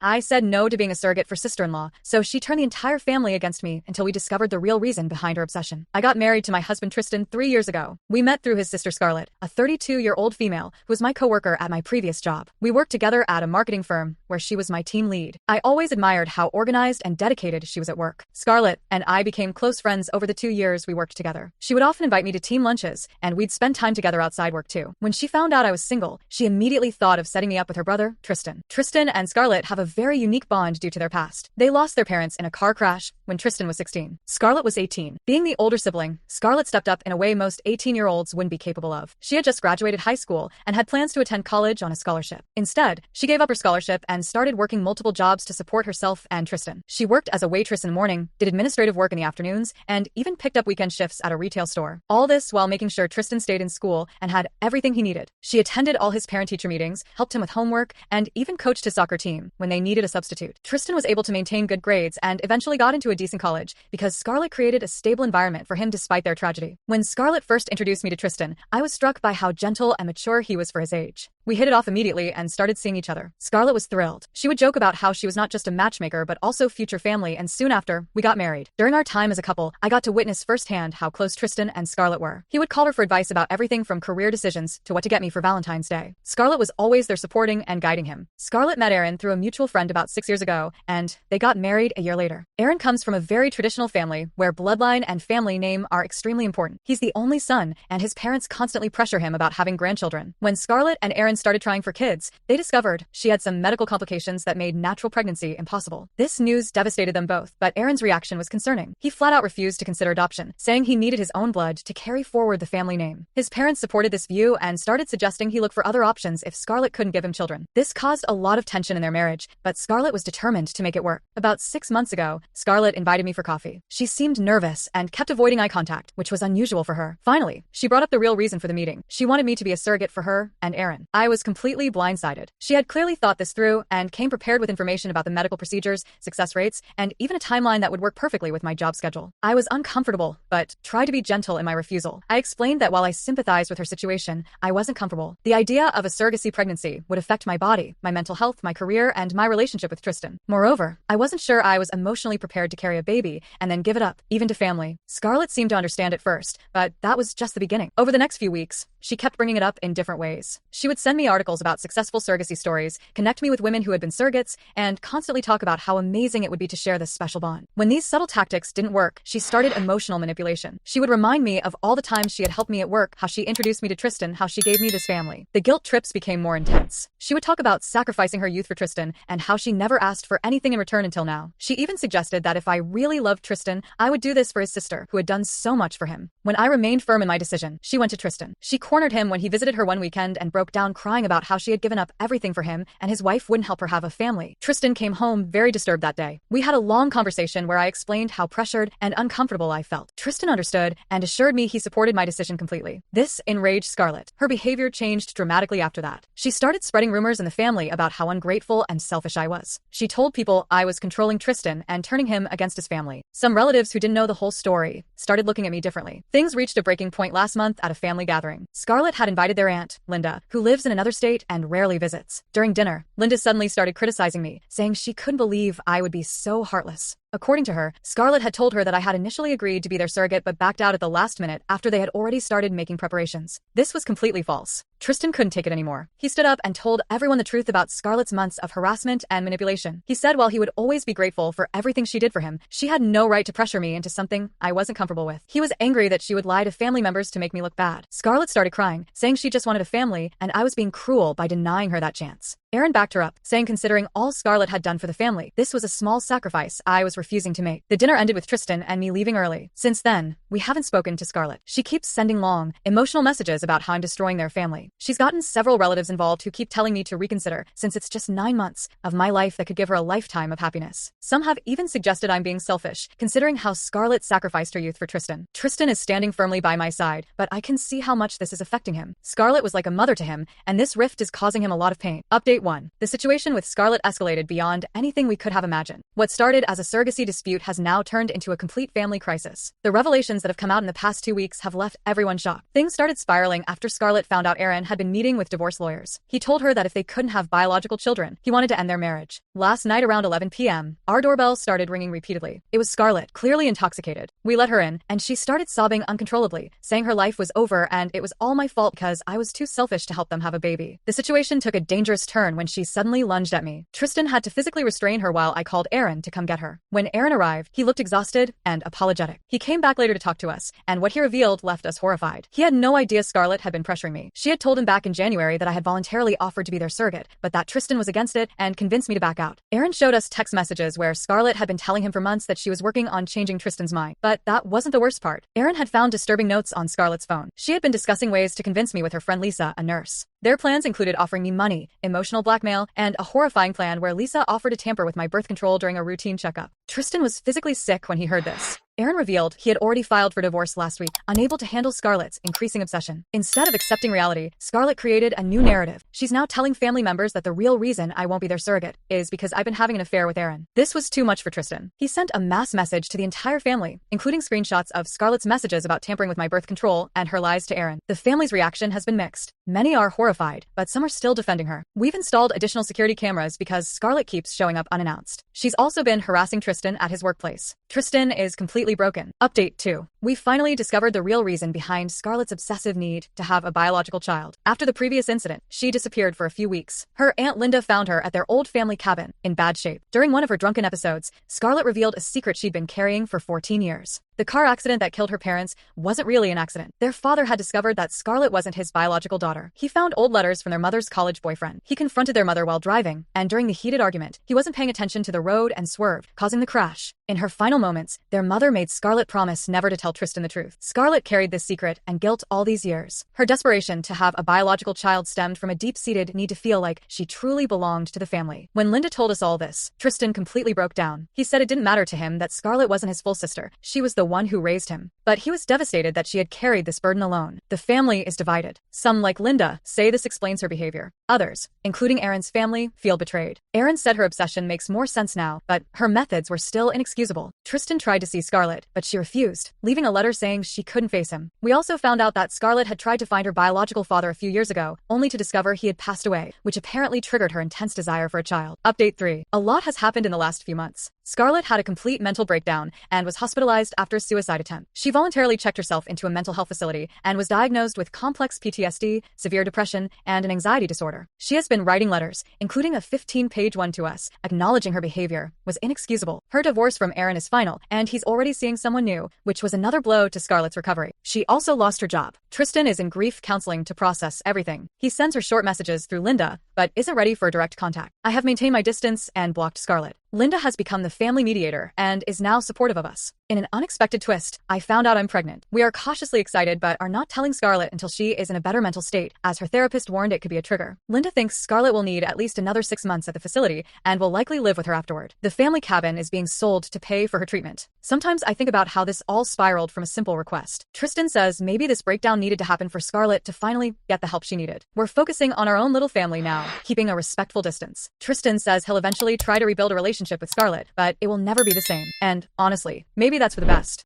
I said no to being a surrogate for sister-in-law, so she turned the entire family against me until we discovered the real reason behind her obsession. I got married to my husband Tristan 3 years ago. We met through his sister Scarlett, a 32-year-old female who was my coworker at my previous job. We worked together at a marketing firm where she was my team lead. I always admired how organized and dedicated she was at work. Scarlett and I became close friends over the 2 years we worked together. She would often invite me to team lunches, and we'd spend time together outside work too. When she found out I was single, she immediately thought of setting me up with her brother, Tristan. Tristan and Scarlett have a very unique bond due to their past. They lost their parents in a car crash when Tristan was 16. Scarlett was 18. Being the older sibling, Scarlett stepped up in a way most 18-year-olds wouldn't be capable of. She had just graduated high school and had plans to attend college on a scholarship. Instead, she gave up her scholarship and started working multiple jobs to support herself and Tristan. She worked as a waitress in the morning, did administrative work in the afternoons, and even picked up weekend shifts at a retail store. All this while making sure Tristan stayed in school and had everything he needed. She attended all his parent-teacher meetings, helped him with homework, and even coached his soccer team when they needed a substitute. Tristan was able to maintain good grades and eventually got into a decent college because Scarlett created a stable environment for him despite their tragedy. When Scarlett first introduced me to Tristan, I was struck by how gentle and mature he was for his age. We hit it off immediately and started seeing each other. Scarlett was thrilled. She would joke about how she was not just a matchmaker but also future family, and soon after, we got married. During our time as a couple, I got to witness firsthand how close Tristan and Scarlett were. He would call her for advice about everything from career decisions to what to get me for Valentine's Day. Scarlett was always there supporting and guiding him. Scarlett met Aaron through a mutual friend about 6 years ago, and they got married a year later. Aaron comes from a very traditional family where bloodline and family name are extremely important. He's the only son, and his parents constantly pressure him about having grandchildren. When Scarlett and Aaron started trying for kids, they discovered she had some medical complications that made natural pregnancy impossible. This news devastated them both, but Aaron's reaction was concerning. He flat out refused to consider adoption, saying he needed his own blood to carry forward the family name. His parents supported this view and started suggesting he look for other options if Scarlett couldn't give him children. This caused a lot of tension in their marriage, but Scarlett was determined to make it work. About 6 months ago, Scarlett invited me for coffee. She seemed nervous and kept avoiding eye contact, which was unusual for her. Finally, she brought up the real reason for the meeting. She wanted me to be a surrogate for her and Aaron. I was completely blindsided. She had clearly thought this through and came prepared with information about the medical procedures, success rates, and even a timeline that would work perfectly with my job schedule. I was uncomfortable, but tried to be gentle in my refusal. I explained that while I sympathized with her situation, I wasn't comfortable. The idea of a surrogacy pregnancy would affect my body, my mental health, my career, and my relationship with Tristan. Moreover, I wasn't sure I was emotionally prepared to carry a baby and then give it up, even to family. Scarlett seemed to understand at first, but that was just the beginning. Over the next few weeks, she kept bringing it up in different ways. She would send me articles about successful surrogacy stories, connect me with women who had been surrogates, and constantly talk about how amazing it would be to share this special bond. When these subtle tactics didn't work, she started emotional manipulation. She would remind me of all the times she had helped me at work, how she introduced me to Tristan, how she gave me this family. The guilt trips became more intense. She would talk about sacrificing her youth for Tristan and how she never asked for anything in return until now. She even suggested that if I really loved Tristan, I would do this for his sister, who had done so much for him. When I remained firm in my decision, she went to Tristan. She cornered him when he visited her one weekend and broke down crying about how she had given up everything for him and his wife wouldn't help her have a family. Tristan came home very disturbed that day. We had a long conversation where I explained how pressured and uncomfortable I felt. Tristan understood and assured me he supported my decision completely. This enraged Scarlett. Her behavior changed dramatically after that. She started spreading rumors in the family about how ungrateful and selfish I was. She told people I was controlling Tristan and turning him against his family. Some relatives who didn't know the whole story started looking at me differently. Things reached a breaking point last month at a family gathering. Scarlett had invited their aunt, Linda, who lives in another state and rarely visits. During dinner, Linda suddenly started criticizing me, saying she couldn't believe I would be so heartless. According to her, Scarlett had told her that I had initially agreed to be their surrogate but backed out at the last minute after they had already started making preparations. This was completely false. Tristan couldn't take it anymore. He stood up and told everyone the truth about Scarlett's months of harassment and manipulation. He said while he would always be grateful for everything she did for him, she had no right to pressure me into something I wasn't comfortable with. He was angry that she would lie to family members to make me look bad. Scarlett started crying, saying she just wanted a family and I was being cruel by denying her that chance. Aaron backed her up, saying considering all Scarlett had done for the family, this was a small sacrifice I was refusing to make. The dinner ended with Tristan and me leaving early. Since then, we haven't spoken to Scarlett. She keeps sending long, emotional messages about how I'm destroying their family. She's gotten several relatives involved who keep telling me to reconsider, since it's just 9 months of my life that could give her a lifetime of happiness. Some have even suggested I'm being selfish, considering how Scarlett sacrificed her youth for Tristan. Tristan is standing firmly by my side, but I can see how much this is affecting him. Scarlett was like a mother to him, and this rift is causing him a lot of pain. Update Update 1. The situation with Scarlett escalated beyond anything we could have imagined. What started as a surrogacy dispute has now turned into a complete family crisis. The revelations that have come out in the past 2 weeks have left everyone shocked. Things started spiraling after Scarlett found out Aaron had been meeting with divorce lawyers. He told her that if they couldn't have biological children, he wanted to end their marriage. Last night around 11 p.m., our doorbell started ringing repeatedly. It was Scarlett, clearly intoxicated. We let her in, and she started sobbing uncontrollably, saying her life was over and it was all my fault because I was too selfish to help them have a baby. The situation took a dangerous turn when she suddenly lunged at me. Tristan had to physically restrain her while I called Aaron to come get her. When Aaron arrived, he looked exhausted and apologetic. He came back later to talk to us, and what he revealed left us horrified. He had no idea Scarlett had been pressuring me. She had told him back in January that I had voluntarily offered to be their surrogate, but that Tristan was against it and convinced me to back out. Aaron showed us text messages where Scarlett had been telling him for months that she was working on changing Tristan's mind. But that wasn't the worst part. Aaron had found disturbing notes on Scarlett's phone. She had been discussing ways to convince me with her friend Lisa, a nurse. Their plans included offering me money, emotional blackmail, and a horrifying plan where Lisa offered to tamper with my birth control during a routine checkup. Tristan was physically sick when he heard this. Aaron revealed he had already filed for divorce last week, unable to handle Scarlett's increasing obsession. Instead of accepting reality, Scarlett created a new narrative. She's now telling family members that the real reason I won't be their surrogate is because I've been having an affair with Aaron. This was too much for Tristan. He sent a mass message to the entire family, including screenshots of Scarlett's messages about tampering with my birth control and her lies to Aaron. The family's reaction has been mixed. Many are horrified, but some are still defending her. We've installed additional security cameras because Scarlett keeps showing up unannounced. She's also been harassing Tristan at his workplace. Tristan is completely broken. Update 2. We finally discovered the real reason behind Scarlett's obsessive need to have a biological child. After the previous incident, she disappeared for a few weeks. Her Aunt Linda found her at their old family cabin, in bad shape. During one of her drunken episodes, Scarlett revealed a secret she'd been carrying for 14 years. The car accident that killed her parents wasn't really an accident. Their father had discovered that Scarlett wasn't his biological daughter. He found old letters from their mother's college boyfriend. He confronted their mother while driving, and during the heated argument, he wasn't paying attention to the road and swerved, causing the crash. In her final moments, their mother made Scarlett promise never to tell Tristan the truth. Scarlett carried this secret and guilt all these years. Her desperation to have a biological child stemmed from a deep-seated need to feel like she truly belonged to the family. When Linda told us all this, Tristan completely broke down. He said it didn't matter to him that Scarlett wasn't his full sister. She was the one who raised him. But he was devastated that she had carried this burden alone. The family is divided. Some, like Linda, say this explains her behavior. Others, including Aaron's family, feel betrayed. Aaron said her obsession makes more sense now, but her methods were still inexcusable. Tristan tried to see Scarlett, but she refused, leaving a letter saying she couldn't face him. We also found out that Scarlett had tried to find her biological father a few years ago, only to discover he had passed away, which apparently triggered her intense desire for a child. Update 3. A lot has happened in the last few months. Scarlett had a complete mental breakdown and was hospitalized after a suicide attempt. She voluntarily checked herself into a mental health facility and was diagnosed with complex PTSD, severe depression, and an anxiety disorder. She has been writing letters, including a 15-page one to us, acknowledging her behavior was inexcusable. Her divorce from Aaron is final, and he's already seeing someone new, which was another blow to Scarlett's recovery. She also lost her job. Tristan is in grief counseling to process everything. He sends her short messages through Linda, but isn't ready for direct contact. I have maintained my distance and blocked Scarlett. Linda has become the family mediator and is now supportive of us. In an unexpected twist, I found out I'm pregnant. We are cautiously excited but are not telling Scarlett until she is in a better mental state, as her therapist warned it could be a trigger. Linda thinks Scarlett will need at least another 6 months at the facility and will likely live with her afterward. The family cabin is being sold to pay for her treatment. Sometimes I think about how this all spiraled from a simple request. Tristan says maybe this breakdown needed to happen for Scarlett to finally get the help she needed. We're focusing on our own little family now, keeping a respectful distance. Tristan says he'll eventually try to rebuild a relationship with Scarlett, but it will never be the same. And honestly, maybe that's for the best.